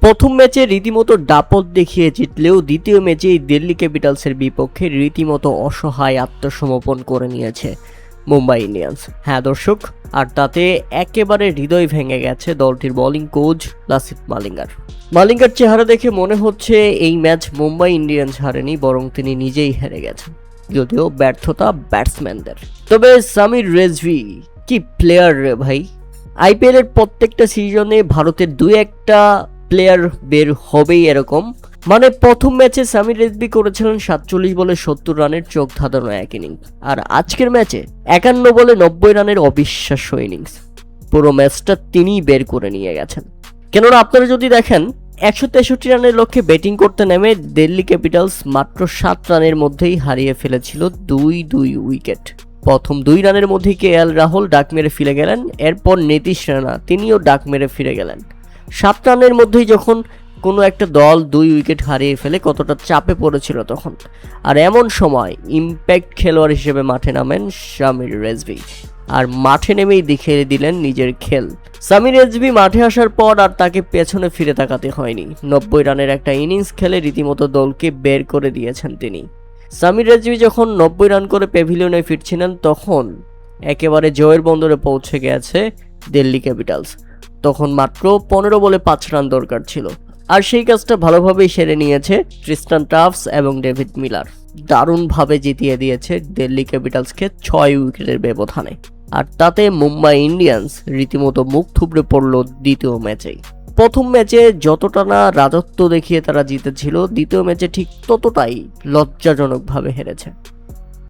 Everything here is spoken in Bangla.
প্রথম ম্যাচে রীতিমতো দাপট দেখিয়ে জিতলেও দ্বিতীয় ম্যাচেই দিল্লি ক্যাপিটালসের বিপক্ষে রীতিমতো অসহায় আত্মসমর্পণ করে নিয়েছে মুম্বাই ইন্ডিয়ান্স। হ্যাঁ দর্শক, আর তাতে একেবারে হৃদয় ভেঙে গেছে দলটির বোলিং কোচ লাসিথ মালিঙ্গার চেহারা দেখে মনে হচ্ছে এই ম্যাচ মুম্বাই ইন্ডিয়ান্স হারেনি, বরং তিনি নিজেই হেরে গেছেন, যদিও ব্যর্থতা ব্যাটসম্যানদের। তবে সামির রেজভি কি প্লেয়ার রে ভাই! আইপিএল এর প্রত্যেকটা সিজনে ভারতের দুই একটা প্লেয়ার বের হবেই এরকম। মানে প্রথম ম্যাচে সামির রেজভি করেছিলেন 47 বলে 70 রানের চোখ ধাঁধানো এক ইনিংস, আর আজকের ম্যাচে 51 বলে 90 রানের অবিশ্বাস্য ইনিংস। পুরো ম্যাচটা তিনিই বের করে নিয়ে গেছেন। কেননা আপনারা যদি দেখেন 163 রানের লক্ষ্যে ব্যাটিং করতে নেমে দিল্লি ক্যাপিটালস মাত্র 7 রানের মধ্যেই হারিয়ে ফেলেছিল 2 উইকেট। প্রথম 2 রানের মধ্যেই কেএল রাহুল ডাক মেরে ফিরে গেলেন, এরপর নীতিশ রানা তিনিও ডাক মেরে ফিরে গেলেন। 7 রানের মধ্যেই যখন কোনো একটা দল 2 উইকেট হারিয়ে ফেলে কতটা চাপে পড়েছিল তখন। আর এমন সময় ইম্প্যাক্ট খেলোয়াড় হিসেবে মাঠে নামেন সামির রেজভি, আর মাঠে নেমেই দেখিয়ে দিলেন নিজের খেল। সামির রেজভি মাঠে আসার পর আর তাকে পেছনে ফিরে তাকাতে হয়নি। 90 রানের একটা ইনিংস খেলে রীতিমতো দলকে বের করে দিয়েছেন তিনি। সামির রেজভি যখন 90 রান করে প্যাভিলিয়নে ফিরছিলেন তখন একেবারে জয়ের বন্দরে পৌঁছে গেছে দিল্লি ক্যাপিটালস। তখন মাত্র 15 বলে 5 রান দরকার ছিল, আর সেই কাজটা ভালোভাবেই সেরে নিয়েছে ট্রিস্টান টাফস এবং ডেভিড মিলার। দারুণভাবে জিতিয়ে দিয়েছে দিল্লি ক্যাপিটালসকে 6 উইকেটের ব্যবধানে। আর তাতে মুম্বাই ইন্ডিয়ান্স রীতিমতো মুখ থুবড়ে পড়ল দ্বিতীয় ম্যাচেই। প্রথম ম্যাচে যতটা না রাজত্ব দেখিয়ে তারা জিতেছিল, দ্বিতীয় ম্যাচে ঠিক ততটাই লজ্জাজনকভাবে হেরেছে।